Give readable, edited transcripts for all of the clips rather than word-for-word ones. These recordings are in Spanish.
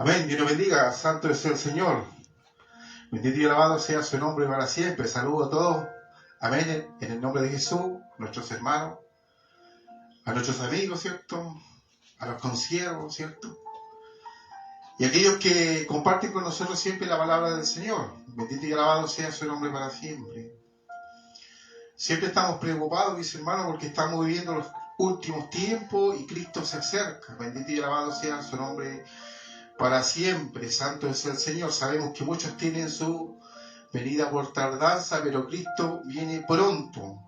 Amén. Dios nos bendiga. Santo es el Señor. Bendito y alabado sea su nombre para siempre. Saludo a todos. Amén. En el nombre de Jesús, nuestros hermanos, a nuestros amigos, ¿cierto? A los consiervos, ¿cierto? Y aquellos que comparten con nosotros siempre la palabra del Señor. Bendito y alabado sea su nombre para siempre. Siempre estamos preocupados, mis hermanos, porque estamos viviendo los últimos tiempos y Cristo se acerca. Bendito y alabado sea su nombre para siempre. Santo es el Señor. Sabemos que muchos tienen su venida por tardanza, pero Cristo viene pronto.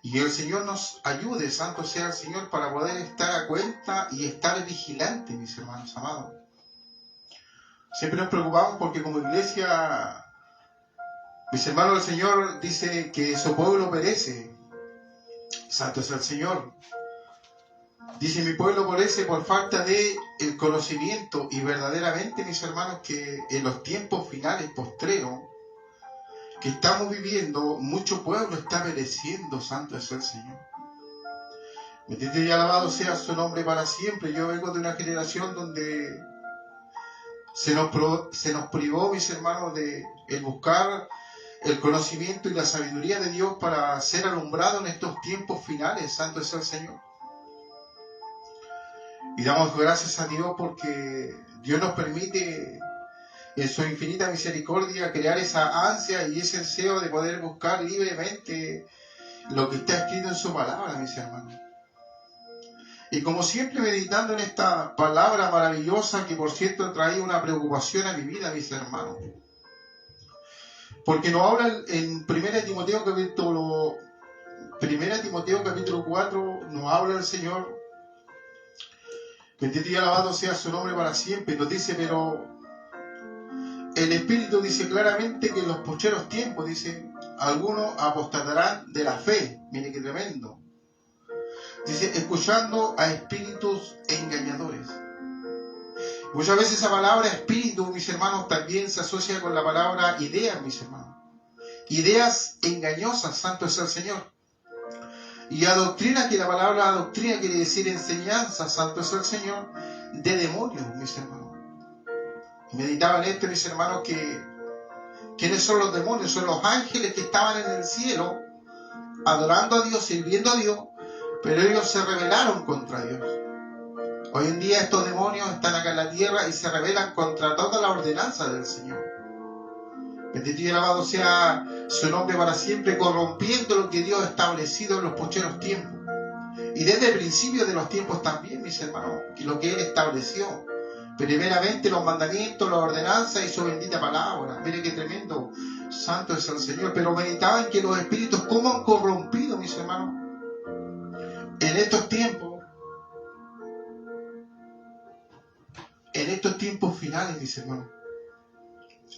Y el Señor nos ayude, santo sea el Señor, para poder estar a cuenta y estar vigilantes, mis hermanos amados. Siempre nos preocupamos porque como iglesia, mis hermanos, el Señor dice que su pueblo perece. Santo es el Señor. Dice, mi pueblo perece por falta de el conocimiento. Y verdaderamente, mis hermanos, que en los tiempos finales, postreros, que estamos viviendo, mucho pueblo está pereciendo. Santo es el Señor. Bendito y alabado sea su nombre para siempre. Yo vengo de una generación donde se nos privó, mis hermanos, de el buscar el conocimiento y la sabiduría de Dios para ser alumbrado en estos tiempos finales. Santo es el Señor. Y damos gracias a Dios porque Dios nos permite, en su infinita misericordia, crear esa ansia y ese deseo de poder buscar libremente lo que está escrito en su palabra, mis hermanos. Y como siempre, meditando en esta palabra maravillosa que, por cierto, trae una preocupación a mi vida, mis hermanos. Porque nos habla en 1 Timoteo capítulo 4, nos habla el Señor. Bendito y alabado sea su nombre para siempre. Nos dice, pero el Espíritu dice claramente que en los postreros tiempos, dice, algunos apostatarán de la fe. Mire qué tremendo. Dice, escuchando a espíritus engañadores. Muchas veces esa palabra espíritu, mis hermanos, también se asocia con la palabra ideas, mis hermanos. Ideas engañosas, santo es el Señor. Y adoctrina, que la palabra doctrina quiere decir enseñanza, santo es el Señor, de demonios, mis hermanos. Y meditaban esto, mis hermanos, que ¿quiénes son los demonios? Son los ángeles que estaban en el cielo, adorando a Dios, sirviendo a Dios, pero ellos se rebelaron contra Dios. Hoy en día estos demonios están acá en la tierra y se rebelan contra toda la ordenanza del Señor. Bendito y alabado sea su nombre para siempre, corrompiendo lo que Dios ha establecido en los postreros tiempos. Y desde el principio de los tiempos también, mis hermanos, que lo que Él estableció. Primeramente los mandamientos, las ordenanzas y su bendita palabra. Mire qué tremendo, santo es el Señor. Pero meditaban que los espíritus, ¿cómo han corrompido, mis hermanos? En estos tiempos finales, mis hermanos,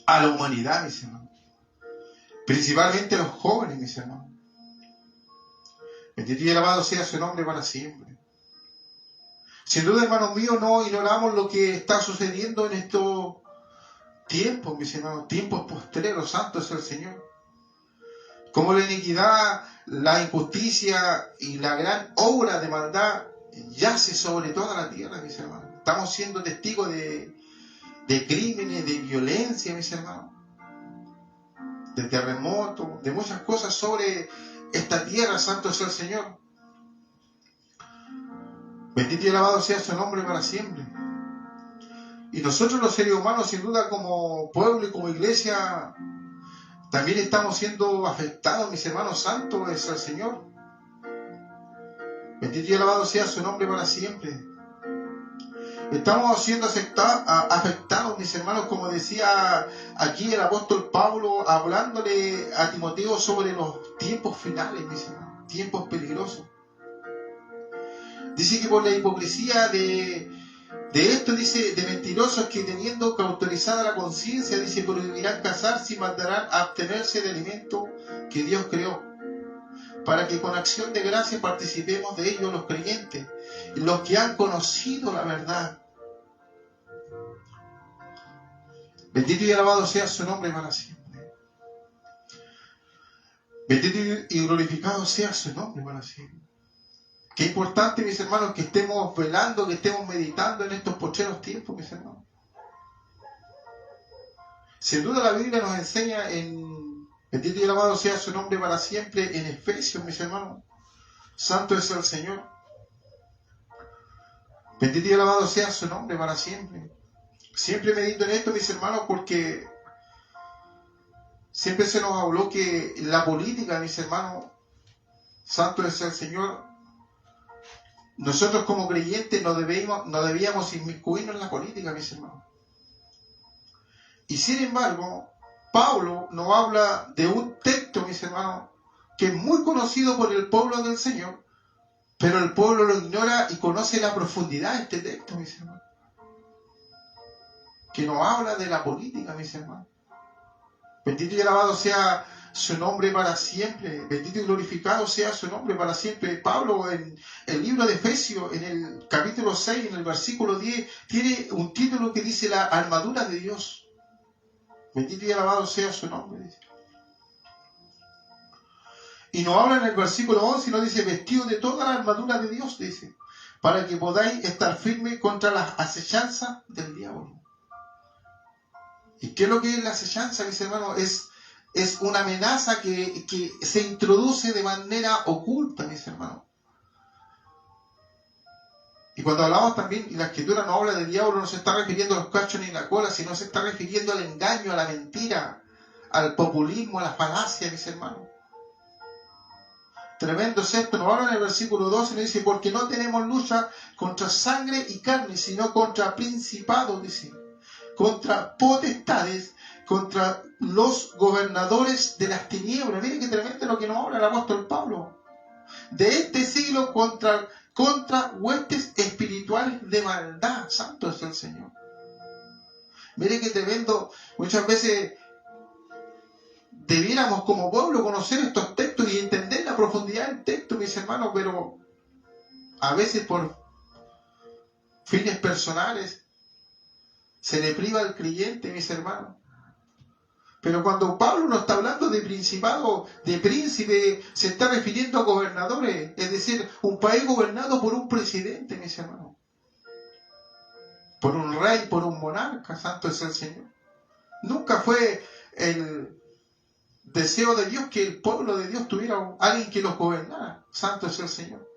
a la humanidad, mis hermanos, principalmente a los jóvenes, mis hermanos. Bendito y alabado sea su nombre para siempre. Sin duda, hermanos míos, no ignoramos lo que está sucediendo en estos tiempos, mis hermanos, tiempos postreros. Santo es el Señor. Como la iniquidad, la injusticia y la gran obra de maldad yace sobre toda la tierra, mis hermanos. Estamos siendo testigos de crímenes, de violencia, mis hermanos, de terremotos, de muchas cosas sobre esta tierra. Santo es el Señor. Bendito y alabado sea su nombre para siempre. Y nosotros los seres humanos, sin duda, como pueblo y como iglesia, también estamos siendo afectados, mis hermanos. Santo es el Señor. Bendito y alabado sea su nombre para siempre. Estamos siendo afectados, mis hermanos, como decía aquí el apóstol Pablo, hablándole a Timoteo sobre los tiempos finales, mis hermanos, tiempos peligrosos. Dice que por la hipocresía de esto, dice, de mentirosos que teniendo cauterizada la conciencia, dice, prohibirán casarse y mandarán a abstenerse de alimento que Dios creó, para que con acción de gracia participemos de ellos los creyentes, los que han conocido la verdad. Bendito y alabado sea su nombre para siempre. Bendito y glorificado sea su nombre para siempre. Qué importante, mis hermanos, que estemos velando, que estemos meditando en estos postreros tiempos, mis hermanos. Sin duda la Biblia nos enseña bendito y alabado sea su nombre para siempre, en Efesios, mis hermanos. Santo es el Señor. Bendito y alabado sea su nombre para siempre. Siempre medito en esto, mis hermanos, porque siempre se nos habló que la política, mis hermanos, santo es el Señor, nosotros como creyentes no debíamos inmiscuirnos en la política, mis hermanos. Y sin embargo, Pablo nos habla de un texto, mis hermanos, que es muy conocido por el pueblo del Señor, pero el pueblo lo ignora y conoce la profundidad de este texto, mis hermanos. Que nos habla de la política, mis hermanos. Bendito y alabado sea su nombre para siempre. Bendito y glorificado sea su nombre para siempre. Pablo en el libro de Efesios, en el capítulo 6, en el versículo 10, tiene un título que dice la armadura de Dios. Bendito y alabado sea su nombre. Dice. Y nos habla en el versículo 11 y nos dice, vestido de toda la armadura de Dios, dice, para que podáis estar firmes contra las acechanzas del diablo. ¿Y qué es lo que es la acechanza, mis hermanos? Es una amenaza que se introduce de manera oculta, mis hermanos. Y cuando hablamos también, y la Escritura no habla de diablo, no se está refiriendo a los cachos ni la cola, sino se está refiriendo al engaño, a la mentira, al populismo, a la falacia, mis hermanos. Tremendo es esto. Nos habla en el versículo 12 y nos dice, porque no tenemos lucha contra sangre y carne, sino contra principados, dice, contra potestades, contra los gobernadores de las tinieblas. Miren que tremendo lo que nos habla el apóstol Pablo. De este siglo contra huestes espirituales de maldad. Santo es el Señor. Miren que tremendo. Muchas veces debiéramos como pueblo conocer estos textos y entender la profundidad del texto, mis hermanos, pero a veces por fines personales se le priva al creyente, mis hermanos. Pero cuando Pablo nos está hablando de principado, de príncipe, se está refiriendo a gobernadores, es decir, un país gobernado por un presidente, mis hermanos. Por un rey, por un monarca, santo es el Señor. Nunca fue el deseo de Dios que el pueblo de Dios tuviera alguien que los gobernara, santo es el Señor.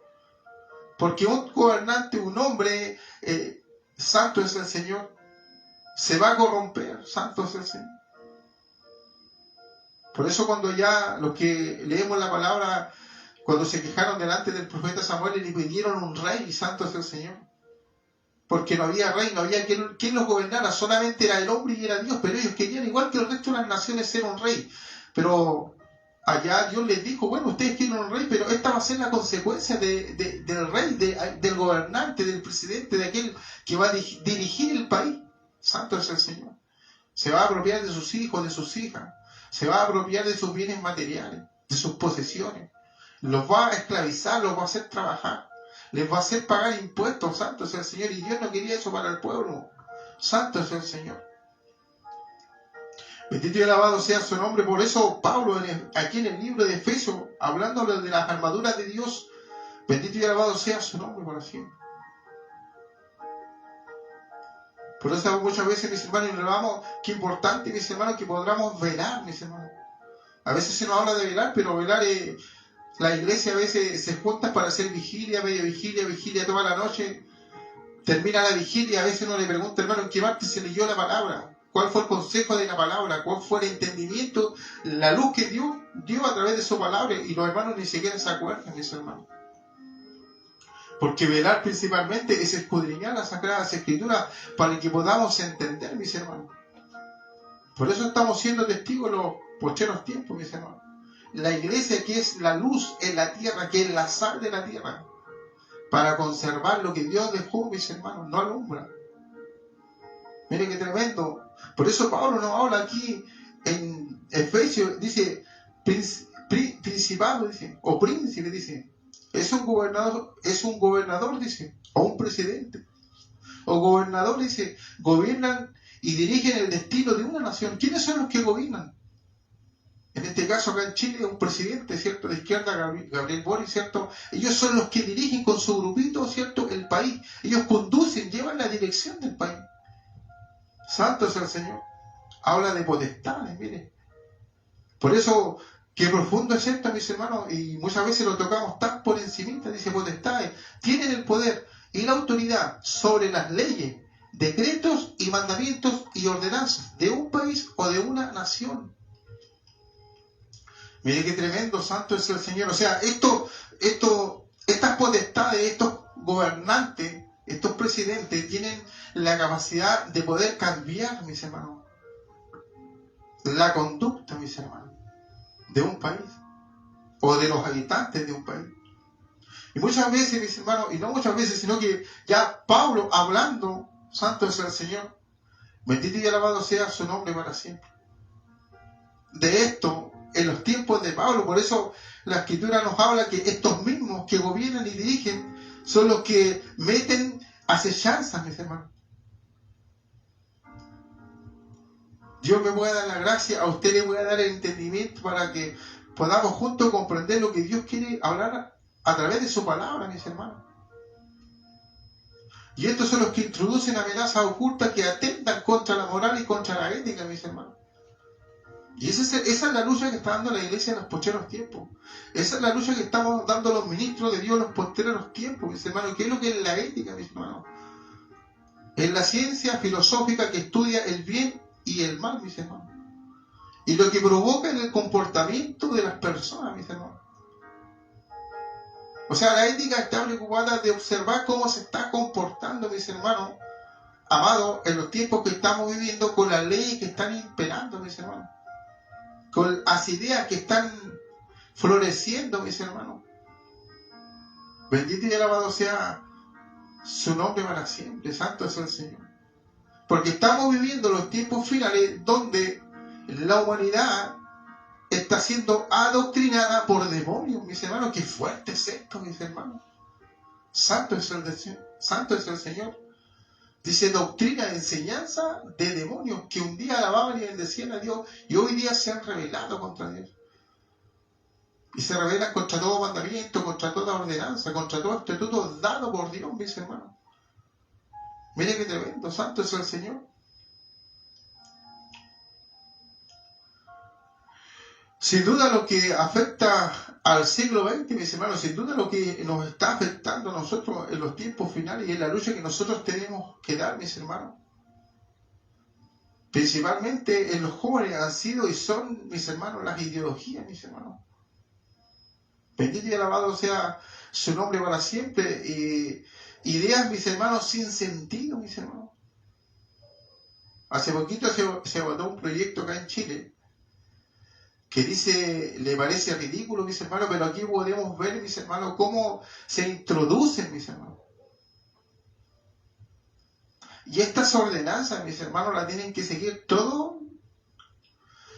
Porque un gobernante, un hombre, santo es el Señor, se va a corromper, santo es el Señor. Por eso cuando ya los que leemos la palabra, cuando se quejaron delante del profeta Samuel y le pidieron un rey, santo es el Señor. Porque no había rey, no había quien los gobernara, solamente era el hombre y era Dios, pero ellos querían, igual que el resto de las naciones, ser un rey. Pero allá Dios les dijo, bueno, ustedes quieren un rey, pero esta va a ser la consecuencia del rey, del gobernante, del presidente, de aquel que va a dirigir el país. Santo es el Señor. Se va a apropiar de sus hijos, de sus hijas. Se va a apropiar de sus bienes materiales, de sus posesiones. Los va a esclavizar, los va a hacer trabajar. Les va a hacer pagar impuestos. Santo es el Señor. Y Dios no quería eso para el pueblo. Santo es el Señor. Bendito y alabado sea su nombre. Por eso Pablo, aquí en el libro de Efesios, hablándole de las armaduras de Dios, bendito y alabado sea su nombre para siempre. Por eso muchas veces, mis hermanos, y vamos, qué importante, mis hermanos, que podamos velar, mis hermanos. A veces se nos habla de velar, pero velar es... La iglesia a veces se junta para hacer vigilia, media vigilia toda la noche. Termina la vigilia, a veces uno le pregunta, hermano, ¿en qué parte se leyó la palabra? ¿Cuál fue el consejo de la palabra? ¿Cuál fue el entendimiento? La luz que Dios dio a través de su palabra. Y los hermanos ni siquiera se acuerdan, mis hermanos. Porque velar principalmente es escudriñar las Sagradas Escrituras para que podamos entender, mis hermanos. Por eso estamos siendo testigos en los postreros tiempos, mis hermanos. La iglesia que es la luz en la tierra, que es la sal de la tierra, para conservar lo que Dios dejó, mis hermanos, no alumbra. Miren qué tremendo. Por eso Pablo nos habla aquí en Efesios, dice, principado, dice, o príncipe, dice. Es un gobernador, dice, o un presidente. O gobernador, dice, gobiernan y dirigen el destino de una nación. ¿Quiénes son los que gobiernan? En este caso acá en Chile, un presidente, ¿cierto? De izquierda, Gabriel Boric, ¿cierto? Ellos son los que dirigen con su grupito, ¿cierto? El país. Ellos conducen, llevan la dirección del país. Santo es el Señor. habla de potestades, mire. Por eso, qué profundo es esto, mis hermanos, y muchas veces lo tocamos tan por encimita. Dice potestades, tienen el poder y la autoridad sobre las leyes, decretos y mandamientos y ordenanzas de un país o de una nación. Mire qué tremendo, santo es el Señor. O sea, estas potestades, estos gobernantes, estos presidentes tienen la capacidad de poder cambiar, mis hermanos, la conducta, mis hermanos, de un país o de los habitantes de un país. Y muchas veces, mis hermanos, y no muchas veces, sino que ya Pablo hablando, santo es el Señor, bendito y alabado sea su nombre para siempre. De esto, en los tiempos de Pablo, por eso la Escritura nos habla que estos mismos que gobiernan y dirigen son los que meten acechanzas, mis hermanos. Dios me puede dar la gracia, a usted le voy a dar el entendimiento para que podamos juntos comprender lo que Dios quiere hablar a través de su palabra, mis hermanos. Y estos son los que introducen amenazas ocultas que atentan contra la moral y contra la ética, mis hermanos. Y esa es la lucha que está dando la iglesia en los postreros tiempos. Esa es la lucha que estamos dando los ministros de Dios en los postreros tiempos, mis hermanos. ¿Qué es lo que es la ética, mis hermanos? Es la ciencia filosófica que estudia el bien y el mal, mis hermanos. Y lo que provoca en el comportamiento de las personas, mis hermanos. O sea, la ética está preocupada de observar cómo se está comportando, mis hermanos, amados, en los tiempos que estamos viviendo, con las leyes que están imperando, mis hermanos. Con las ideas que están floreciendo, mis hermanos. Bendito y alabado sea su nombre para siempre. Santo es el Señor. Porque estamos viviendo los tiempos finales donde la humanidad está siendo adoctrinada por demonios, mis hermanos. Qué fuerte es esto, mis hermanos. Santo es el Señor. Dice doctrina, enseñanza de demonios que un día alababan y bendecían a Dios y hoy día se han rebelado contra Dios. Y se rebelan contra todo mandamiento, contra toda ordenanza, contra todo estatuto dado por Dios, mis hermanos. Mire qué tremendo, santo es el Señor. Sin duda lo que afecta al siglo XX, mis hermanos, sin duda lo que nos está afectando a nosotros en los tiempos finales y en la lucha que nosotros tenemos que dar, mis hermanos. Principalmente en los jóvenes han sido y son, mis hermanos, las ideologías, mis hermanos. Bendito y alabado sea su nombre para siempre. Ideas, mis hermanos, sin sentido, mis hermanos. Hace poquito se votó un proyecto acá en Chile que dice, le parece ridículo, mis hermanos, pero aquí podemos ver, mis hermanos, cómo se introducen, mis hermanos. Y estas ordenanzas, mis hermanos, las tienen que seguir todos.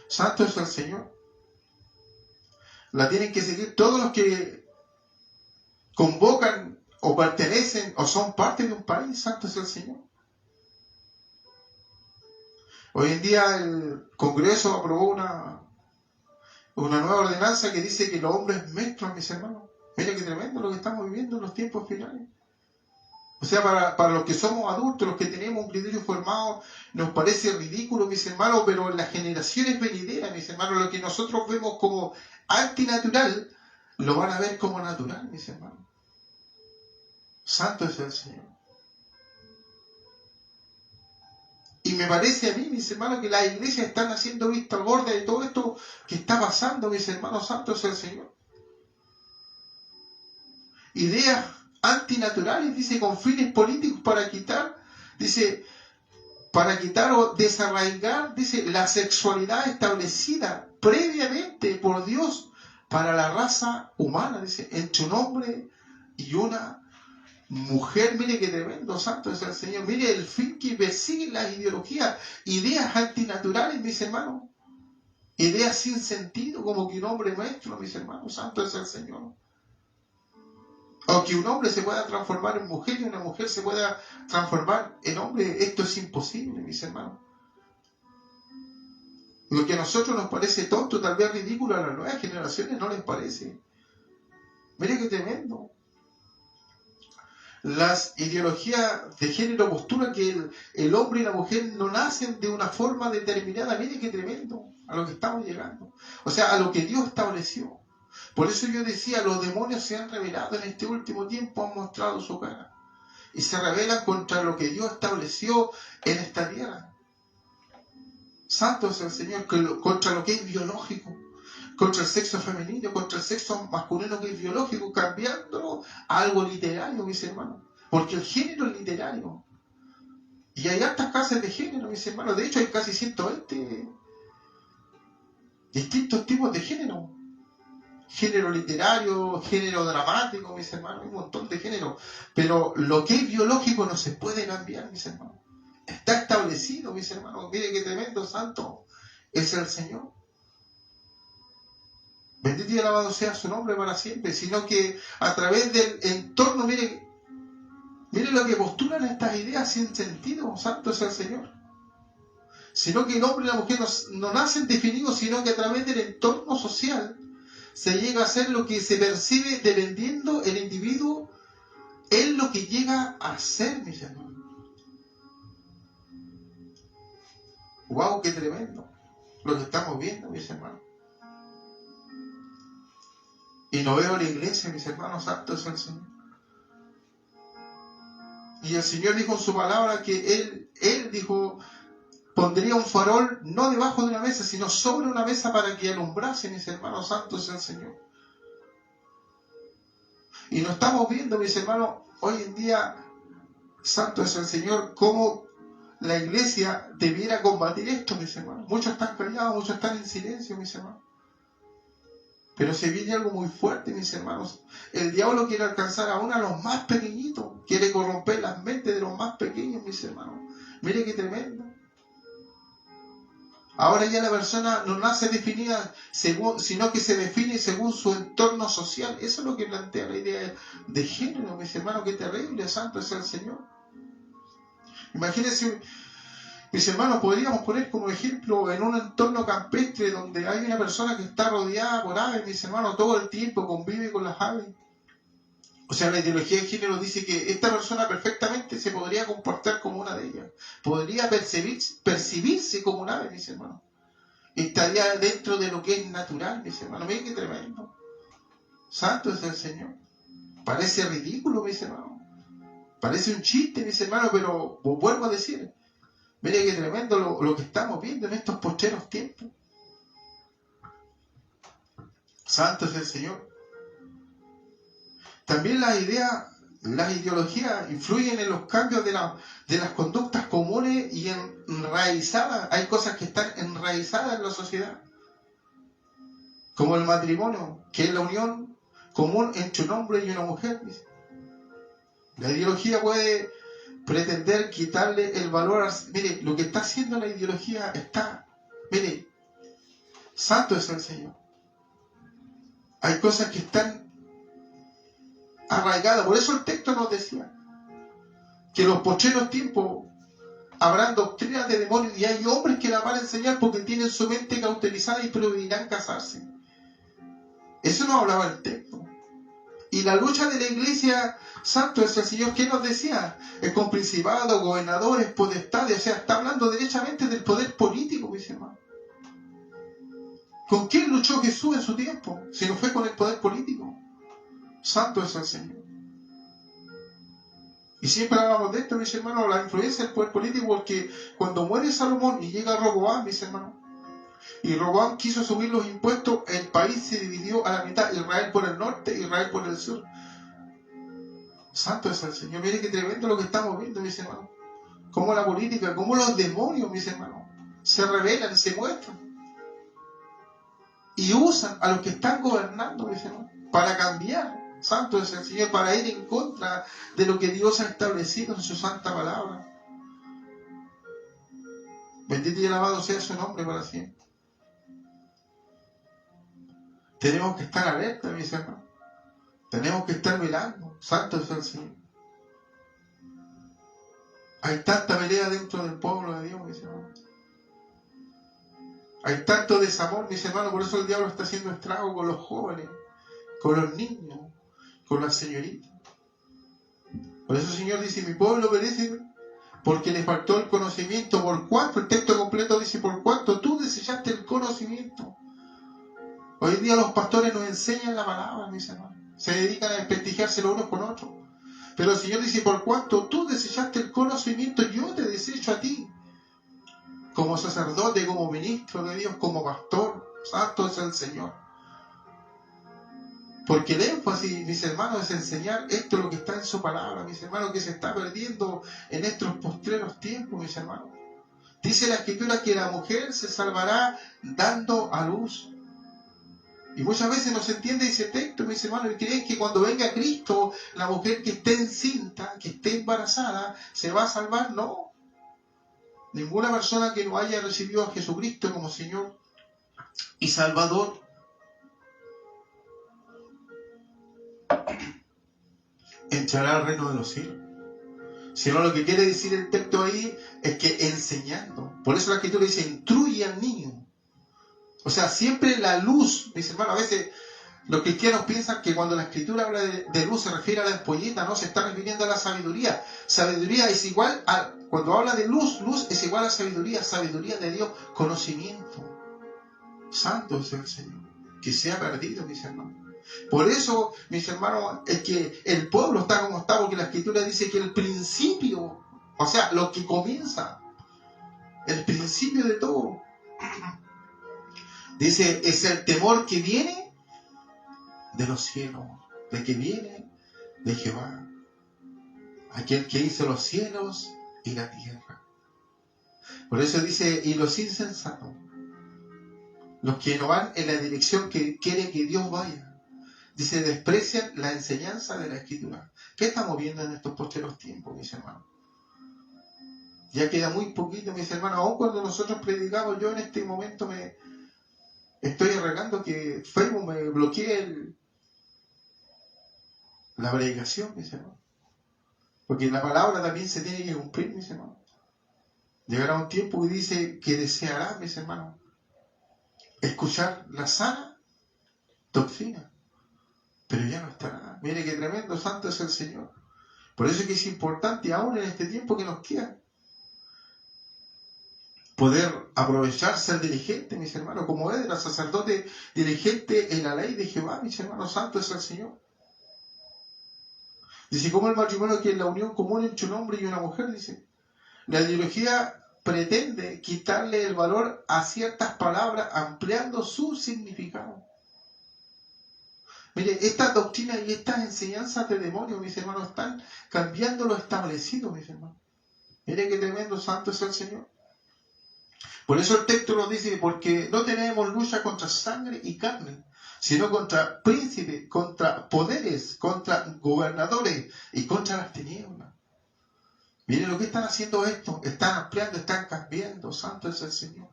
Santo es el Señor. La tienen que seguir todos los que convocan o pertenecen o son parte de un país. Santo es el Señor. Hoy en día el Congreso aprobó una nueva ordenanza que dice que los hombres menstruan, mis hermanos. Mira qué tremendo lo que estamos viviendo en los tiempos finales. O sea, para los que somos adultos, los que tenemos un criterio formado, nos parece ridículo, mis hermanos, pero en las generaciones venideras, mis hermanos, lo que nosotros vemos como antinatural, lo van a ver como natural, mis hermanos. Santo es el Señor. Y me parece a mí, mis hermanos, que las iglesias están haciendo vista gorda de todo esto que está pasando, mis hermanos. Santo es el Señor. Ideas antinaturales, dice, con fines políticos para quitar o desarraigar, dice, la sexualidad establecida previamente por Dios para la raza humana, dice, entre un hombre y una mujer. Mire qué tremendo, santo es el Señor. Mire el fin que persiguen las ideologías, ideas antinaturales, mis hermanos, ideas sin sentido, como que un hombre nuestro, mis hermanos, santo es el Señor. O que un hombre se pueda transformar en mujer y una mujer se pueda transformar en hombre. Esto es imposible, mis hermanos. Lo que a nosotros nos parece tonto, tal vez ridículo, a las nuevas generaciones no les parece. Mire qué tremendo. Las ideologías de género postulan que el hombre y la mujer no nacen de una forma determinada. Mire qué tremendo a lo que estamos llegando. O sea, a lo que Dios estableció. Por eso yo decía, los demonios se han revelado en este último tiempo, han mostrado su cara. Y se rebelan contra lo que Dios estableció en esta tierra. Santo es el Señor, contra lo que es biológico, contra el sexo femenino, contra el sexo masculino que es biológico, cambiándolo a algo literario, mis hermanos. Porque el género es literario. Y hay hartas clases de género, mis hermanos. De hecho, hay casi 120 distintos tipos de género. Género literario, género dramático, mis hermanos, un montón de géneros. Pero lo que es biológico no se puede cambiar, mis hermanos. Está establecido, mis hermanos. Mire qué tremendo, santo es el Señor. Bendito y alabado sea su nombre para siempre. Sino que a través del entorno, mire lo que postulan estas ideas sin sentido. Santo es el Señor. Sino que el hombre y la mujer no nacen definidos, sino que a través del entorno social se llega a ser lo que se percibe dependiendo el individuo es lo que llega a ser, mis hermanos. ¡Wow! ¡Qué tremendo! Lo que estamos viendo, mis hermanos. Y no veo a la iglesia, mis hermanos, santo es el Señor. Y el Señor dijo en su palabra que Él dijo, pondría un farol no debajo de una mesa, sino sobre una mesa para que alumbrase, mis hermanos, santo es el Señor. Y no estamos viendo, mis hermanos, hoy en día, santo es el Señor, cómo la iglesia debiera combatir esto, mis hermanos. Muchos están callados, muchos están en silencio, mis hermanos. Pero se viene algo muy fuerte, mis hermanos. El diablo quiere alcanzar aún a los más pequeñitos. Quiere corromper las mentes de los más pequeños, mis hermanos. Mire qué tremendo. Ahora ya la persona no nace definida sino que se define según su entorno social. Eso es lo que plantea la idea de género, mis hermanos. Qué terrible, santo es el Señor. Imagínense, mis hermanos, podríamos poner como ejemplo en un entorno campestre donde hay una persona que está rodeada por aves, mis hermanos, todo el tiempo convive con las aves. O sea, la ideología de género dice que esta persona perfectamente se podría comportar como una de ellas. Podría percibirse como un ave, mis hermanos. Estaría dentro de lo que es natural, mis hermanos. Miren qué tremendo. Santo es el Señor. Parece ridículo, mis hermanos. Parece un chiste, mis hermanos, pero vuelvo a decir, mire qué tremendo lo que estamos viendo en estos postreros tiempos. Santo es el Señor. También las ideologías influyen en los cambios de las conductas comunes y enraizadas. Hay cosas que están enraizadas en la sociedad. Como el matrimonio, que es la unión común entre un hombre y una mujer. La ideología puede pretender quitarle el valor. Mire, lo que está haciendo la ideología mire, santo es el Señor. Hay cosas que están arraigadas. Por eso el texto nos decía que en los postreros tiempos habrán doctrinas de demonios y hay hombres que la van a enseñar porque tienen su mente cauterizada y prohibirán casarse. Eso nos hablaba el texto. Y la lucha de la iglesia, santo es el Señor, ¿qué nos decía? Con principados, gobernadores, potestades, o sea, está hablando derechamente del poder político, mis hermanos. ¿Con quién luchó Jesús en su tiempo? Si no fue con el poder político. Santo es el Señor. Y siempre hablamos de esto, mis hermanos, la influencia del poder político, porque cuando muere Salomón y llega Roboam, mis hermanos, y Roboam quiso subir los impuestos, el país se dividió a la mitad, Israel por el norte, Israel por el sur. Santo es el Señor. Mire qué tremendo lo que estamos viendo, mis hermanos. Cómo la política, cómo los demonios, mis hermanos, se rebelan, se muestran. Y usan a los que están gobernando, mis hermanos, para cambiar. Santo es el Señor, para ir en contra de lo que Dios ha establecido en su santa palabra. Bendito y alabado sea su nombre para siempre. Tenemos que estar alerta, mis hermanos. Tenemos que estar mirando. Santo es el Señor. Hay tanta pelea dentro del pueblo de Dios, mis hermanos. Hay tanto desamor, mis hermanos. Por eso el diablo está haciendo estrago con los jóvenes, con los niños, con las señoritas. Por eso el Señor dice, mi pueblo perece porque le faltó el conocimiento. ¿Por cuánto? El texto completo dice, por cuánto tú desechaste el conocimiento. Hoy en día los pastores nos enseñan la palabra, mis hermanos. Se dedican a desprestigiarse los unos con otros. Pero el Señor dice, por cuanto tú desechaste el conocimiento, yo te desecho a ti. Como sacerdote, como ministro de Dios, como pastor, santo es el Señor. Porque el énfasis, mis hermanos, es enseñar esto lo que está en su palabra, mis hermanos, que se está perdiendo en estos postreros tiempos, mis hermanos. Dice la Escritura que la mujer se salvará dando a luz. Y muchas veces no se entiende ese texto, mis hermanos, y creen que cuando venga Cristo, la mujer que esté encinta, que esté embarazada, se va a salvar. No. Ninguna persona que no haya recibido a Jesucristo como Señor y Salvador entrará al reino de los cielos. Sino lo que quiere decir el texto ahí es que enseñando. Por eso la Escritura dice, instruye al niño. O sea, siempre la luz, mis hermanos, a veces los cristianos piensan que cuando la Escritura habla de luz se refiere a la ampolleta, no se está refiriendo a la sabiduría. Sabiduría es igual a, cuando habla de luz, luz es igual a sabiduría de Dios, conocimiento. Santo es el Señor, que se ha perdido, mis hermanos. Por eso, mis hermanos, es que el pueblo está como está, porque la Escritura dice que el principio, o sea, lo que comienza, el principio de todo, dice, es el temor que viene de los cielos, de que viene de Jehová, aquel que hizo los cielos y la tierra. Por eso dice, y los insensatos, los que no van en la dirección que quiere que Dios vaya, dice, desprecian la enseñanza de la Escritura. ¿Qué estamos viendo en estos postreros tiempos, mis hermanos? Ya queda muy poquito, mis hermanos. Aún cuando nosotros predicamos, yo en este momento me estoy arreglando que Facebook me bloquee la predicación, mis hermanos. Porque la palabra también se tiene que cumplir, mis hermanos. Llegará un tiempo que dice que deseará, mis hermanos, escuchar la sana doctrina. Pero ya no estará. Mire qué tremendo, santo es el Señor. Por eso es que es importante aún en este tiempo que nos queda poder aprovechar, ser diligente, mis hermanos, como era sacerdote diligente en la ley de Jehová, mis hermanos, santo es el Señor. Dice, como el matrimonio que es la unión común entre un hombre y una mujer, dice. La ideología pretende quitarle el valor a ciertas palabras, ampliando su significado. Mire, estas doctrinas y estas enseñanzas de demonios, mis hermanos, están cambiando lo establecido, mis hermanos. Mire qué tremendo, santo es el Señor. Por eso el texto nos dice, porque no tenemos lucha contra sangre y carne, sino contra príncipes, contra poderes, contra gobernadores y contra las tinieblas. Miren lo que están haciendo esto, están ampliando, están cambiando, santo es el Señor.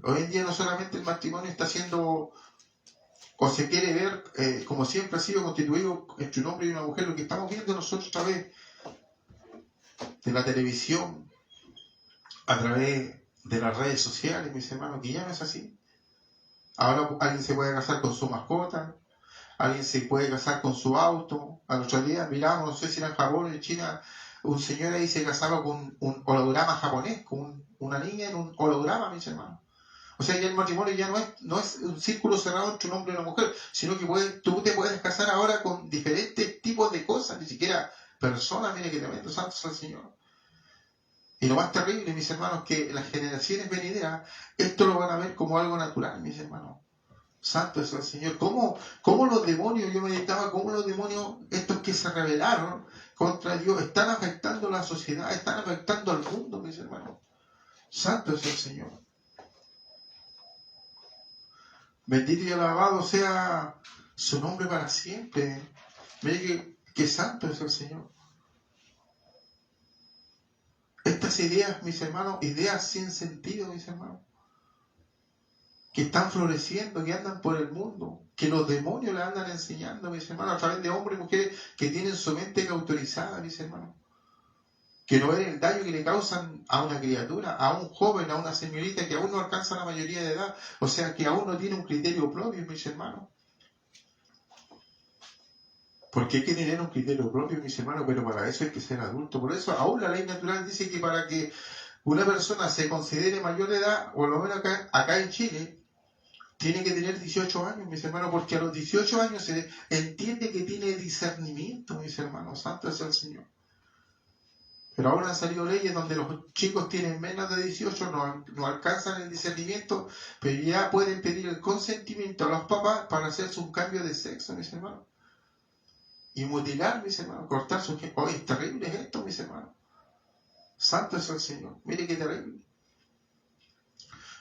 Hoy en día no solamente el matrimonio está siendo, o se quiere ver, como siempre ha sido constituido entre un hombre y una mujer, lo que estamos viendo nosotros a través de la televisión, a través de las redes sociales, mis hermanos, que ya no es así. Ahora alguien se puede casar con su mascota, alguien se puede casar con su auto. Al otro día miramos, no sé si era en Japón o en China, un señor ahí se casaba con un holograma japonés, con una niña en un holograma, mis hermanos. O sea, ya el matrimonio ya no es un círculo cerrado entre un hombre y una mujer, sino que tú te puedes casar ahora con diferentes tipos de cosas, ni siquiera personas. Mire que tremendo, santo es el Señor. Y lo más terrible, mis hermanos, que las generaciones venideras, esto lo van a ver como algo natural, mis hermanos. Santo es el Señor. ¿Cómo los demonios, yo meditaba, cómo los demonios, estos que se rebelaron contra Dios, están afectando la sociedad, están afectando al mundo, mis hermanos? Santo es el Señor. Bendito y alabado sea su nombre para siempre. Mire que santo es el Señor. Estas ideas, mis hermanos, ideas sin sentido, mis hermanos, que están floreciendo, que andan por el mundo, que los demonios le andan enseñando, mis hermanos, a través de hombres y mujeres que tienen su mente cauterizada, mis hermanos, que no ven el daño que le causan a una criatura, a un joven, a una señorita que aún no alcanza la mayoría de edad, o sea, que aún no tiene un criterio propio, mis hermanos. Porque hay que tener un criterio propio, mis hermanos, pero para eso hay que ser adulto. Por eso aún la ley natural dice que para que una persona se considere mayor de edad, o lo menos acá en Chile, tiene que tener 18 años, mis hermanos, porque a los 18 años se entiende que tiene discernimiento, mis hermanos. Santo es el Señor. Pero ahora han salido leyes donde los chicos tienen menos de 18, no alcanzan el discernimiento, pero ya pueden pedir el consentimiento a los papás para hacerse un cambio de sexo, mis hermanos. Y mutilar, mis hermanos, cortar su... ¡Oye, es terrible esto, mis hermanos! Santo es el Señor. Mire qué terrible.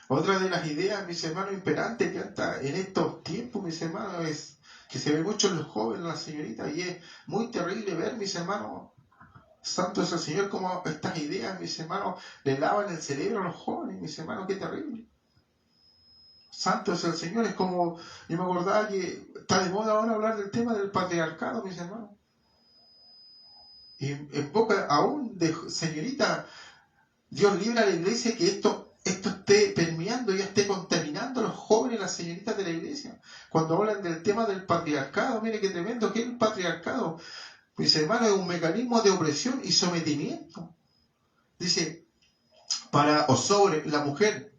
Otra de las ideas, mis hermanos, imperantes que hasta en estos tiempos, mis hermanos, es que se ve mucho en los jóvenes, en las señoritas, y es muy terrible ver, mis hermanos, santo es el Señor, como estas ideas, mis hermanos, le lavan el cerebro a los jóvenes, mis hermanos, qué terrible. Santo es el Señor, es como, yo me acordaba que está de moda ahora hablar del tema del patriarcado, mis hermanos. Y en boca aún de señorita, Dios libra a la iglesia que esto esté permeando, ya esté contaminando a los jóvenes y las señoritas de la iglesia. Cuando hablan del tema del patriarcado, mire qué tremendo que es el patriarcado. Mis hermanos, es un mecanismo de opresión y sometimiento. Dice, para o sobre la mujer.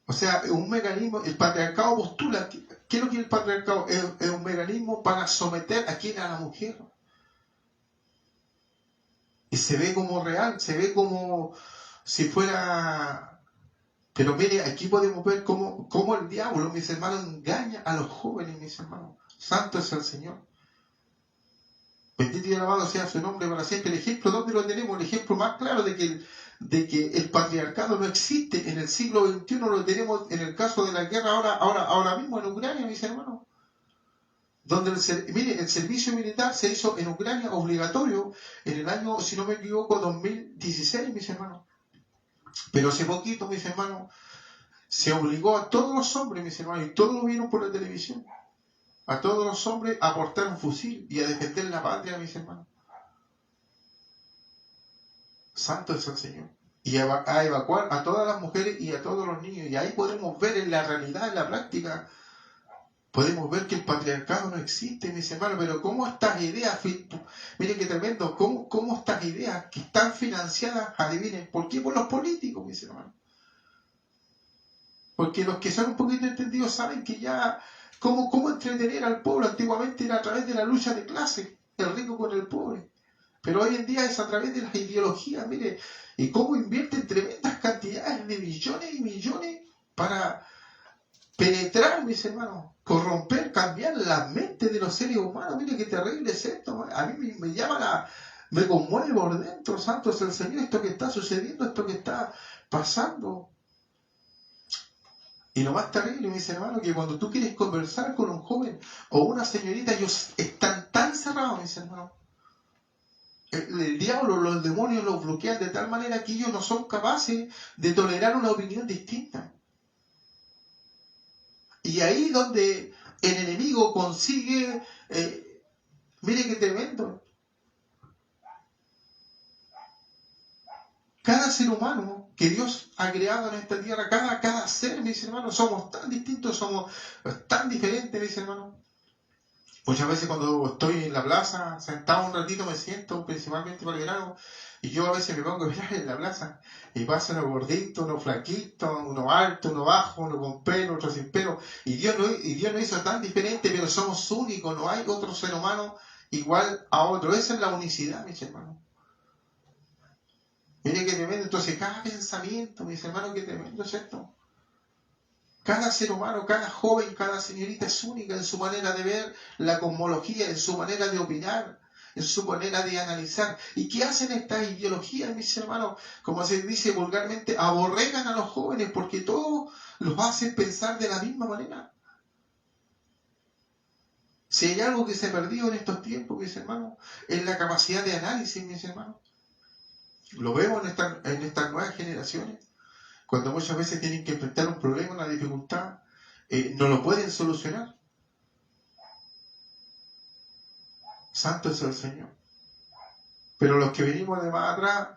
O sea, es un mecanismo, el patriarcado postula, ¿qué es lo que es el patriarcado? Es un mecanismo para someter a quién, a la mujer. Y se ve como real, se ve como si fuera... Pero mire, aquí podemos ver cómo el diablo, mis hermanos, engaña a los jóvenes, mis hermanos. Santo es el Señor. Bendito y alabado sea su nombre para siempre. El ejemplo, ¿dónde lo tenemos? El ejemplo más claro de que el patriarcado no existe en el siglo XXI, lo tenemos en el caso de la guerra ahora mismo en Ucrania, mis hermanos. Donde el servicio militar se hizo en Ucrania obligatorio en el año, si no me equivoco, 2016, mis hermanos. Pero hace poquito, mis hermanos, se obligó a todos los hombres, mis hermanos, y todos lo vieron por la televisión, a todos los hombres a portar un fusil y a defender la patria, mis hermanos. Santo es el Señor. Y a evacuar a todas las mujeres y a todos los niños. Y ahí podemos ver en la realidad, en la práctica, podemos ver que el patriarcado no existe, mis hermanos, pero cómo estas ideas, miren qué tremendo, cómo estas ideas que están financiadas, adivinen, ¿por qué? Por los políticos, mis hermanos. Porque los que son un poquito entendidos saben que ya, cómo entretener al pueblo, antiguamente era a través de la lucha de clase, el rico con el pobre. Pero hoy en día es a través de las ideologías, mire, y cómo invierten tremendas cantidades de millones y millones para penetrar, mis hermanos, corromper, cambiar la mente de los seres humanos. Mire qué terrible es esto. A mí me llama me conmueve por dentro, santo es el Señor, esto que está sucediendo, esto que está pasando. Y lo más terrible, mis hermanos, que cuando tú quieres conversar con un joven o una señorita, ellos están tan cerrados, mis hermanos. El diablo, los demonios los bloquean de tal manera que ellos no son capaces de tolerar una opinión distinta. Y ahí donde el enemigo consigue, mire qué tremendo. Cada ser humano que Dios ha creado en esta tierra, cada ser, mis hermanos, somos tan distintos, somos tan diferentes, mis hermanos. Muchas veces cuando estoy en la plaza, sentado un ratito, me siento, principalmente para el verano, y yo a veces me pongo a mirar en la plaza, y pasa uno gordito, uno flaquito, uno alto, uno bajo, uno con pelo, otro sin pelo, y Dios no hizo tan diferente, pero somos únicos, no hay otro ser humano igual a otro. Esa es la unicidad, mis hermanos. Mire qué tremendo. Entonces, cada pensamiento, mis hermanos, qué tremendo es esto. Cada ser humano, cada joven, cada señorita es única en su manera de ver la cosmología, en su manera de opinar, en su manera de analizar. ¿Y qué hacen estas ideologías, mis hermanos? Como se dice vulgarmente, aborregan a los jóvenes porque todos los hacen pensar de la misma manera. Si hay algo que se ha perdido en estos tiempos, mis hermanos, es la capacidad de análisis, mis hermanos. Lo vemos en estas nuevas generaciones. Cuando muchas veces tienen que enfrentar un problema, una dificultad, no lo pueden solucionar. Santo es el Señor. Pero los que venimos de más atrás,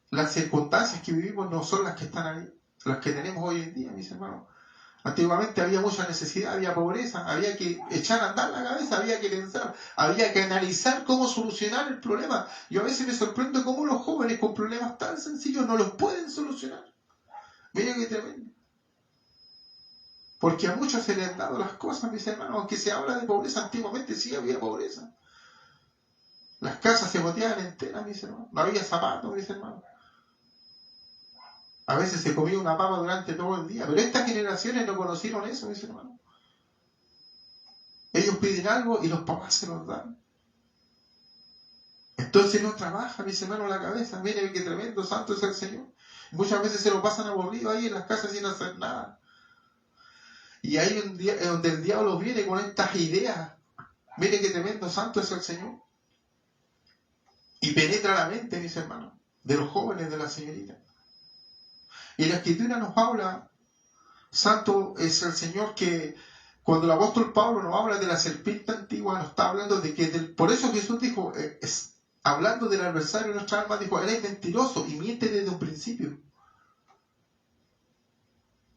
las circunstancias que vivimos no son las que están ahí, las que tenemos hoy en día, mis hermanos. Antiguamente había mucha necesidad, había pobreza, había que echar a andar la cabeza, había que pensar, había que analizar cómo solucionar el problema. Yo a veces me sorprendo cómo los jóvenes con problemas tan sencillos no los pueden solucionar. Miren qué tremendo. Porque a muchos se les han dado las cosas, mis hermanos. Aunque se habla de pobreza, antiguamente sí había pobreza. Las casas se boteaban enteras, mis hermanos. No había zapatos, mis hermanos. A veces se comía una papa durante todo el día. Pero estas generaciones no conocieron eso, mis hermanos. Ellos piden algo y los papás se los dan. Entonces no trabaja, mis hermanos, la cabeza. Miren qué tremendo, santo es el Señor. Muchas veces se lo pasan aburrido ahí en las casas sin hacer nada. Y ahí un día, donde el diablo viene con estas ideas. Mire qué tremendo, santo es el Señor. Y penetra la mente, mis hermanos, de los jóvenes, de las señoritas. Y la Escritura nos habla, santo es el Señor, que cuando el apóstol Pablo nos habla de la serpiente antigua, nos está hablando de que, por eso Jesús dijo, hablando del adversario de nuestra alma, dijo, él es mentiroso y miente desde un principio.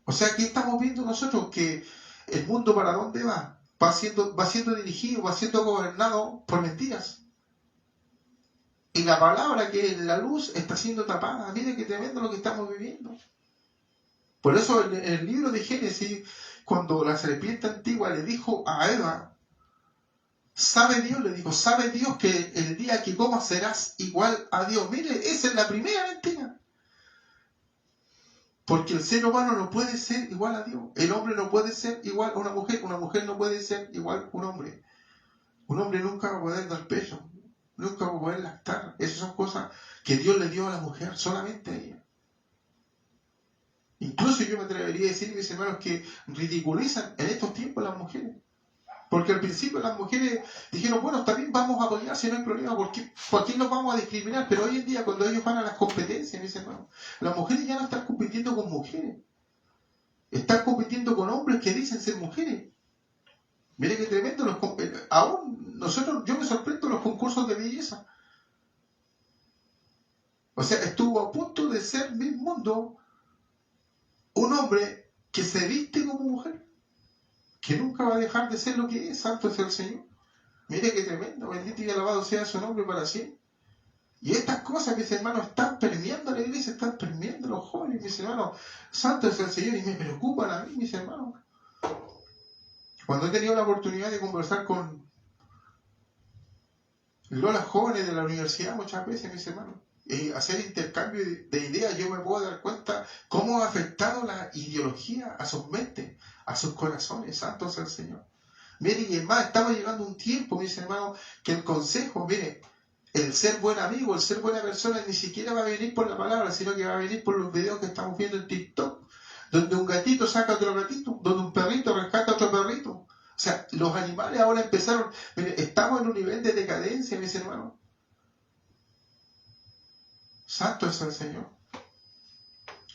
O sea, aquí estamos viendo nosotros que el mundo para dónde va. Va siendo dirigido, va siendo gobernado por mentiras. Y la palabra que es la luz está siendo tapada. Mire qué tremendo lo que estamos viviendo. Por eso en el libro de Génesis, cuando la serpiente antigua le dijo a Eva, sabe Dios que el día que comas serás igual a Dios. Mire, esa es la primera mentira. Porque el ser humano no puede ser igual a Dios. El hombre no puede ser igual a una mujer no puede ser igual a un hombre. Un hombre nunca va a poder dar pecho, nunca va a poder lactar. Esas son cosas que Dios le dio a la mujer, solamente a ella. Incluso yo me atrevería a decir, mis hermanos, que ridiculizan en estos tiempos las mujeres. Porque al principio las mujeres dijeron, bueno, está bien, vamos a apoyar si no hay problema, ¿por qué nos vamos a discriminar? Pero hoy en día, cuando ellos van a las competencias, mis hermanos, las mujeres ya no están compitiendo con mujeres. Están compitiendo con hombres que dicen ser mujeres. Mire qué tremendo, yo me sorprendo los concursos de belleza. O sea, estuvo a punto de ser Miss Mundo un hombre que se viste como mujer, que nunca va a dejar de ser lo que es, santo es el Señor. Mire qué tremendo, bendito y alabado sea su nombre para siempre. Y estas cosas, mis hermanos, están permeando la iglesia, están permeando los jóvenes, mis hermanos. Santo es el Señor y me preocupan a mí, mis hermanos. Cuando he tenido la oportunidad de conversar con los jóvenes de la universidad muchas veces, mis hermanos, y hacer intercambio de ideas, yo me puedo dar cuenta cómo ha afectado la ideología a sus mentes, a sus corazones. Santo es el Señor. Mire, y es más, estamos llegando a un tiempo, mis hermanos, que el consejo, mire, el ser buen amigo, el ser buena persona, ni siquiera va a venir por la palabra, sino que va a venir por los videos que estamos viendo en TikTok, donde un gatito saca a otro gatito, donde un perrito rescata a otro perrito. O sea, los animales ahora empezaron, mire, estamos en un nivel de decadencia, mis hermanos. Santo es el Señor.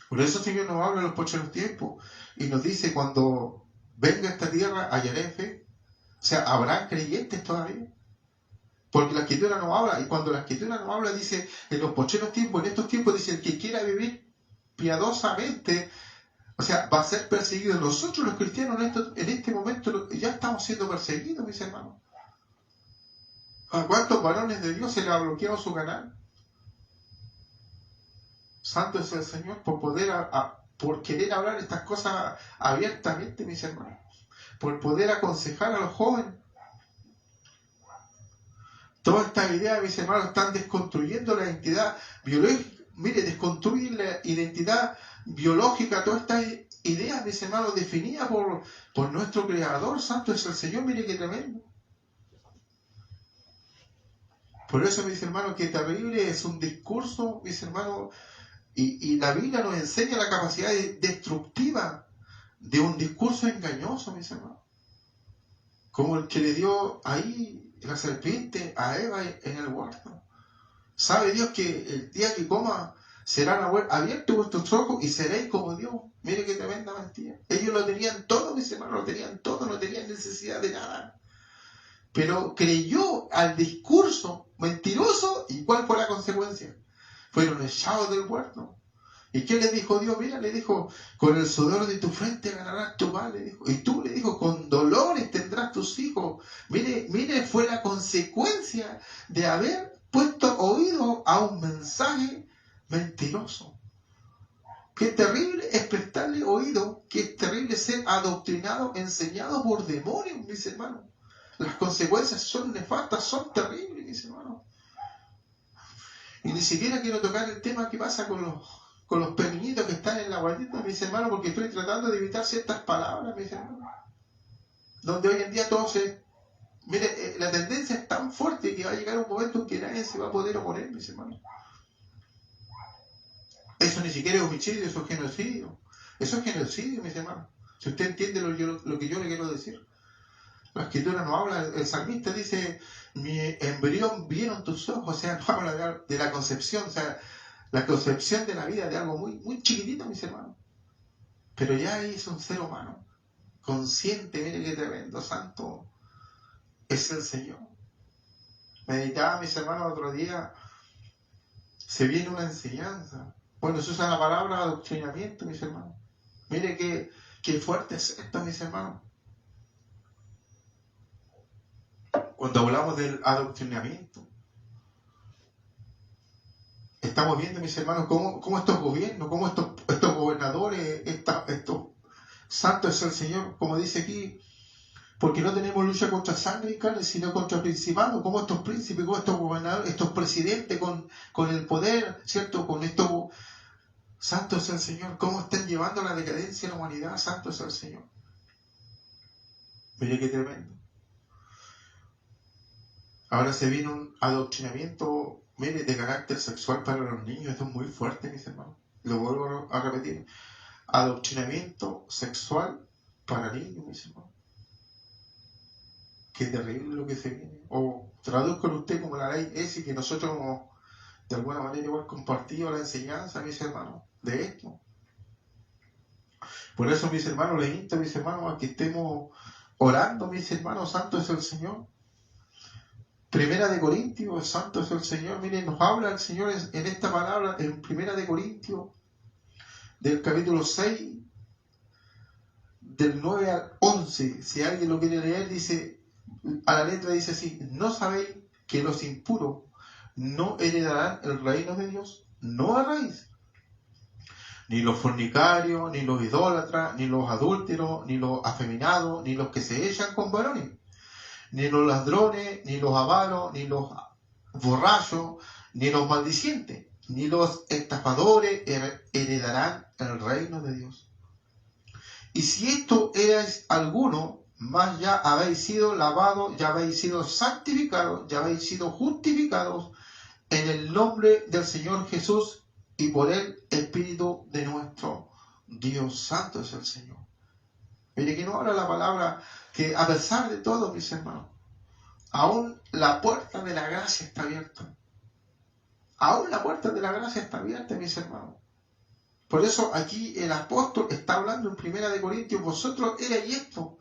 Por eso el Señor nos habla en los postreros tiempos y nos dice, cuando venga esta tierra, hallaré fe. O sea, ¿habrán creyentes todavía? Porque la Escritura nos habla, y cuando la Escritura nos habla, dice, en los postreros tiempos, en estos tiempos, dice, el que quiera vivir piadosamente, o sea, va a ser perseguido. Nosotros los cristianos en este momento ya estamos siendo perseguidos, mis hermanos. ¿A cuántos varones de Dios se les ha bloqueado su canal? Santo es el Señor por querer hablar estas cosas abiertamente, mis hermanos. Por poder aconsejar a los jóvenes. Todas estas ideas, mis hermanos, están desconstruyendo la identidad biológica. Mire, desconstruyen la identidad biológica, todas estas ideas, mis hermanos, definidas por nuestro Creador. Santo es el Señor, mire qué tremendo. Por eso, mis hermanos, que terrible es un discurso, mis hermanos, y la Biblia nos enseña la capacidad destructiva de un discurso engañoso, mis hermanos. Como el que le dio ahí la serpiente a Eva en el huerto. Sabe Dios que el día que coma serán abiertos vuestros ojos y seréis como Dios. Mire qué tremenda mentira. Ellos lo tenían todo, mis hermanos, lo tenían todo, no tenían necesidad de nada. Pero creyó al discurso mentiroso, ¿y cuál fue la consecuencia? Fueron echados del huerto. ¿Y qué le dijo Dios? Mira, le dijo, con el sudor de tu frente ganarás tu pan, le dijo. Y tú, le dijo, con dolores tendrás tus hijos. Mire, fue la consecuencia de haber puesto oído a un mensaje mentiroso. Qué terrible es prestarle oído, qué terrible ser adoctrinado, enseñado por demonios, mis hermanos. Las consecuencias son nefastas, son terribles, mis hermanos. Y ni siquiera quiero tocar el tema que pasa con los pequeñitos que están en la guardita, mis hermanos, porque estoy tratando de evitar ciertas palabras, mis hermanos. Donde hoy en día todo se... Mire, la tendencia es tan fuerte que va a llegar un momento en que nadie se va a poder oponer, mis hermanos. Eso ni siquiera es homicidio, eso es genocidio. Eso es genocidio, mis hermanos. Si usted entiende lo que yo le quiero decir. La escritura no habla, el salmista dice, mi embrión vieron tus ojos, o sea, no habla de la concepción, o sea, la concepción de la vida de algo muy, muy chiquitito, mis hermanos. Pero ya es un ser humano, consciente, mire qué tremendo, santo, es el Señor. Meditaba, mis hermanos, otro día, se viene una enseñanza. Bueno, se usa la palabra adoctrinamiento, mis hermanos. Mire qué fuerte es esto, mis hermanos. Cuando hablamos del adoctrinamiento, estamos viendo, mis hermanos, cómo estos gobiernos, cómo estos gobernadores, estos santos es el Señor, como dice aquí, porque no tenemos lucha contra sangre y carne, sino contra principados, como estos príncipes, como estos gobernadores, estos presidentes con el poder, ¿cierto? Con estos santo es el Señor, cómo están llevando la decadencia a la humanidad, santo es el Señor. Mire qué tremendo. Ahora se viene un adoctrinamiento, mire, de carácter sexual para los niños. Esto es muy fuerte, mis hermanos. Lo vuelvo a repetir. Adoctrinamiento sexual para niños, mis hermanos. Qué terrible lo que se viene. O traduzco usted como la ley es y que nosotros hemos, de alguna manera, igual compartido la enseñanza, mis hermanos, de esto. Por eso, mis hermanos, les insto, mis hermanos, a que estemos orando, mis hermanos, santo es el Señor. Primera de Corintios, santo es el Señor. Miren, nos habla el Señor en esta palabra, en Primera de Corintios, del capítulo 6, del 9 al 11. Si alguien lo quiere leer, dice, a la letra dice así, ¿no sabéis que los impuros no heredarán el reino de Dios? No erréis. Ni los fornicarios, ni los idólatras, ni los adúlteros, ni los afeminados, ni los que se echan con varones, ni los ladrones, ni los avaros, ni los borrachos, ni los maldicientes, ni los estafadores heredarán el reino de Dios. Y si esto erais alguno, más ya habéis sido lavados, ya habéis sido santificados, ya habéis sido justificados en el nombre del Señor Jesús y por el Espíritu de nuestro Dios. Santo es el Señor. Mire que no habla la palabra que a pesar de todo, mis hermanos, aún la puerta de la gracia está abierta. Aún la puerta de la gracia está abierta, mis hermanos. Por eso aquí el apóstol está hablando en Primera de Corintios, vosotros erais esto.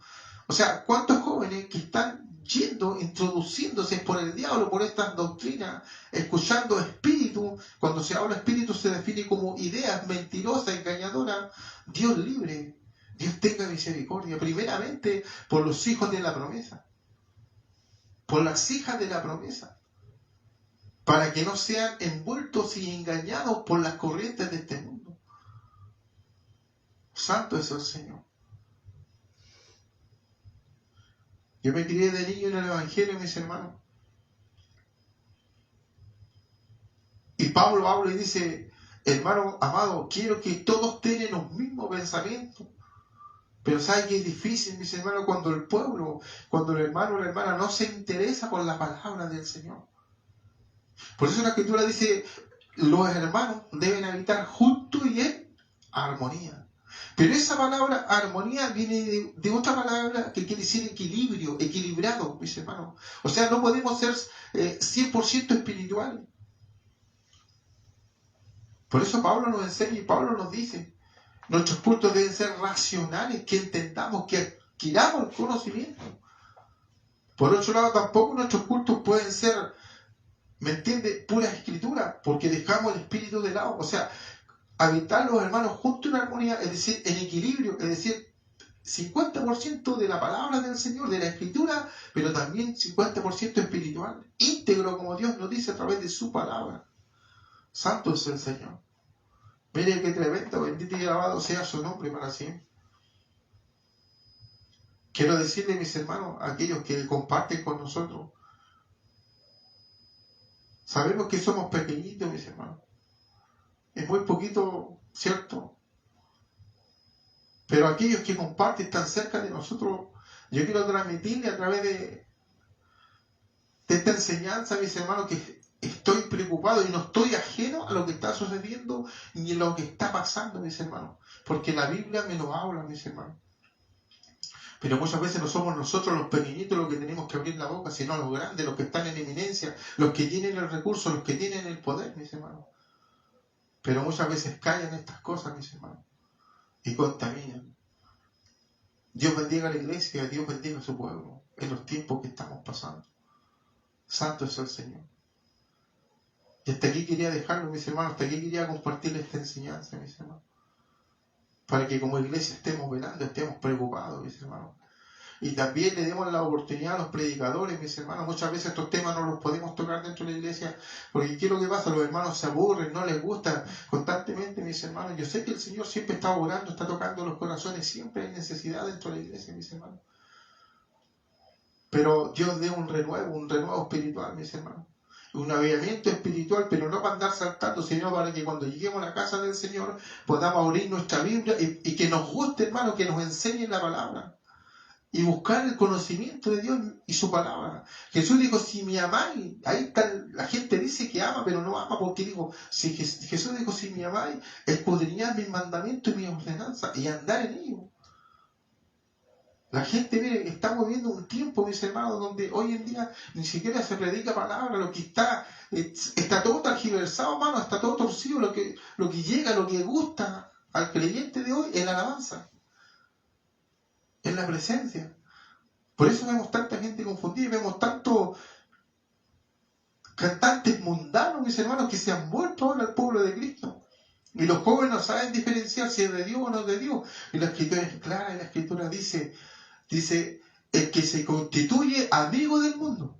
O sea, ¿cuántos jóvenes que están yendo, introduciéndose por el diablo, por estas doctrinas, escuchando espíritu? Cuando se habla espíritu se define como ideas mentirosas, engañadoras. Dios libre, Dios tenga misericordia, primeramente por los hijos de la promesa, por las hijas de la promesa, para que no sean envueltos y engañados por las corrientes de este mundo. Santo es el Señor. Yo me crié de niño en el Evangelio, mis hermanos. Y Pablo habla y dice, hermano amado, quiero que todos tengan los mismos pensamientos. Pero ¿sabe qué es difícil, mis hermanos? Cuando el pueblo, cuando el hermano o la hermana no se interesa por la palabra del Señor. Por eso la Escritura dice, los hermanos deben habitar juntos y en armonía. Pero esa palabra armonía viene de otra palabra que quiere decir equilibrio, equilibrado, mis hermanos. O sea, no podemos ser 100% espirituales. Por eso Pablo nos enseña y Pablo nos dice, nuestros cultos deben ser racionales, que entendamos, que adquiramos el conocimiento. Por otro lado, tampoco nuestros cultos pueden ser, ¿me entiende?, pura escritura, porque dejamos el espíritu de lado. O sea, habitar los hermanos juntos en armonía, es decir, en equilibrio, es decir, 50% de la palabra del Señor, de la Escritura, pero también 50% espiritual, íntegro como Dios nos dice a través de su palabra. Santo es el Señor. Mire qué tremendo, bendito y alabado sea su nombre para siempre. Quiero decirle, mis hermanos, a aquellos que comparten con nosotros, sabemos que somos pequeñitos, mis hermanos. Es muy poquito, ¿cierto? Pero aquellos que comparten tan cerca de nosotros, yo quiero transmitirle a través de esta enseñanza, mis hermanos, que estoy preocupado y no estoy ajeno a lo que está sucediendo ni a lo que está pasando, mis hermanos. Porque la Biblia me lo habla, mis hermanos. Pero muchas veces no somos nosotros los pequeñitos los que tenemos que abrir la boca, sino los grandes, los que están en eminencia, los que tienen el recurso, los que tienen el poder, mis hermanos. Pero muchas veces callan estas cosas, mis hermanos, y contaminan. Dios bendiga a la iglesia, Dios bendiga a su pueblo en los tiempos que estamos pasando. Santo es el Señor. Y hasta aquí quería dejarlo, mis hermanos, hasta aquí quería compartirles esta enseñanza, mis hermanos. Para que como iglesia estemos velando, estemos preocupados, mis hermanos. Y también le demos la oportunidad a los predicadores, mis hermanos. Muchas veces estos temas no los podemos tocar dentro de la iglesia, porque ¿qué es lo que pasa? Los hermanos se aburren, no les gusta constantemente, mis hermanos. Yo sé que el Señor siempre está orando, está tocando los corazones, siempre hay necesidad dentro de la iglesia, mis hermanos. Pero Dios dé un renuevo espiritual, mis hermanos. Un avivamiento espiritual, pero no para andar saltando, sino para que cuando lleguemos a la casa del Señor podamos abrir nuestra Biblia y que nos guste, hermano, que nos enseñen la palabra. Y buscar el conocimiento de Dios y su palabra. Jesús dijo, si me amáis, ahí está, la gente dice que ama, pero no ama porque digo, si Jesús dijo, si me amáis, escudriñad mis mandamientos y mis ordenanzas y andar en ellos. La gente, mire, estamos viviendo un tiempo, mis hermanos, donde hoy en día ni siquiera se predica palabra, lo que está todo tergiversado, hermano, está todo torcido, lo que llega, lo que gusta al creyente de hoy es la alabanza. En la presencia. Por eso vemos tanta gente confundida y vemos tantos cantantes mundanos, mis hermanos, que se han vuelto ahora al pueblo de Cristo. Y los jóvenes no saben diferenciar si es de Dios o no es de Dios. Y la Escritura es clara, y la Escritura dice, el que se constituye amigo del mundo.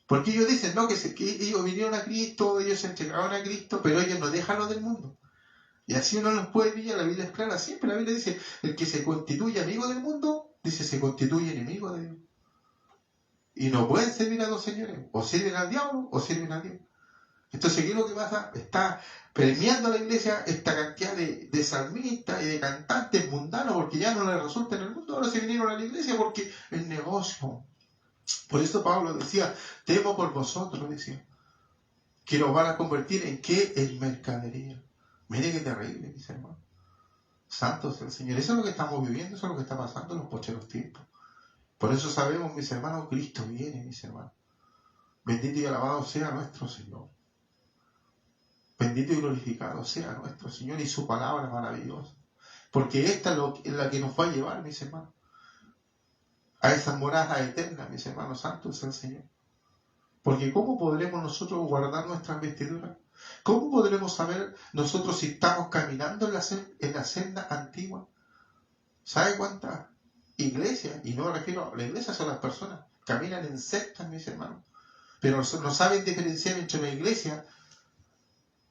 Porque ellos dicen, no, que ellos vinieron a Cristo, ellos se entregaron a Cristo, pero ellos no dejan lo del mundo. Y así uno los puede pillar, la Biblia es clara, siempre la Biblia dice, el que se constituye amigo del mundo, dice, se constituye enemigo de Dios. Y no pueden servir a dos señores, o sirven al diablo o sirven a Dios. Entonces, ¿qué es lo que pasa? Está premiando a la iglesia esta cantidad de salmistas y de cantantes mundanos, porque ya no les resulta en el mundo, ahora se vinieron a la iglesia porque el negocio. Por eso Pablo decía, temo por vosotros, decía, que nos van a convertir en qué? En mercadería. Mire qué terrible, mis hermanos. Santo es el Señor. Eso es lo que estamos viviendo, eso es lo que está pasando en los postreros tiempos. Por eso sabemos, mis hermanos, Cristo viene, mis hermanos. Bendito y alabado sea nuestro Señor. Bendito y glorificado sea nuestro Señor y su palabra maravillosa. Porque esta es la que nos va a llevar, mis hermanos, a esas moradas eternas, mis hermanos. Santo es el Señor. Porque ¿cómo podremos nosotros guardar nuestras vestiduras? ¿Cómo podremos saber nosotros si estamos caminando en la senda antigua? ¿Sabe cuántas iglesias? Y no me refiero a la iglesia, son las personas. Caminan en sectas, mis hermanos. Pero no saben diferenciar entre una iglesia,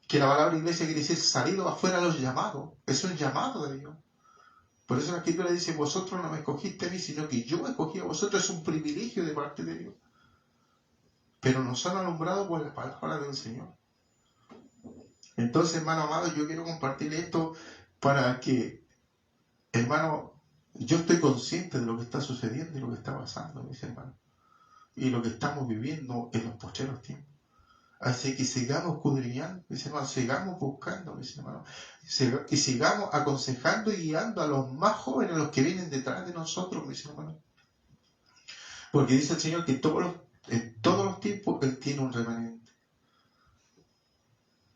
que la palabra iglesia quiere decir salido afuera a los llamados. Es un llamado de Dios. Por eso la Escritura dice, vosotros no me escogiste a mí, sino que yo escogí a vosotros. Es un privilegio de parte de Dios. Pero nos han alumbrado por la palabra del Señor. Entonces, hermano amado, yo quiero compartir esto para que, hermano, yo estoy consciente de lo que está sucediendo y lo que está pasando, mis hermanos, y lo que estamos viviendo en los postreros tiempos. Así que sigamos escudriñando, mis hermanos, sigamos buscando, mis hermanos, y sigamos aconsejando y guiando a los más jóvenes, a los que vienen detrás de nosotros, mis hermanos. Porque dice el Señor que en todos los tiempos Él tiene un remanente.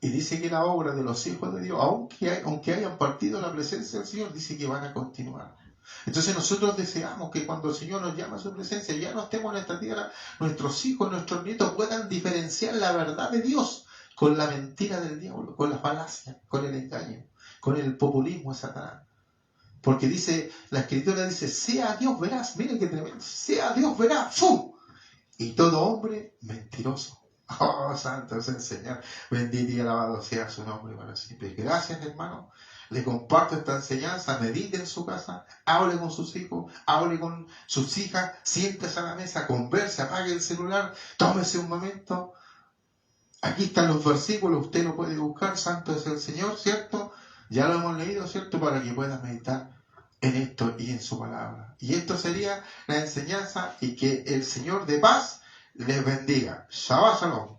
Y dice que la obra de los hijos de Dios, aunque hayan partido a la presencia del Señor, dice que van a continuar. Entonces nosotros deseamos que cuando el Señor nos llama a su presencia, ya no estemos en esta tierra, nuestros hijos, nuestros nietos puedan diferenciar la verdad de Dios con la mentira del diablo, con la falacia, con el engaño, con el populismo de Satanás. Porque dice, la Escritura dice, sea Dios veraz, miren qué tremendo, sea Dios veraz, ¡fu! Y todo hombre mentiroso. Oh, santo es el Señor. Bendito y alabado sea su nombre para siempre. Gracias, hermano. Le comparto esta enseñanza. Medite en su casa. Hable con sus hijos. Hable con sus hijas. Siéntese a la mesa. Converse. Apague el celular. Tómese un momento. Aquí están los versículos. Usted lo puede buscar. Santo es el Señor, ¿cierto? Ya lo hemos leído, ¿cierto? Para que pueda meditar en esto y en su palabra. Y esto sería la enseñanza, y que el Señor de paz les bendiga. Shabbat Shalom.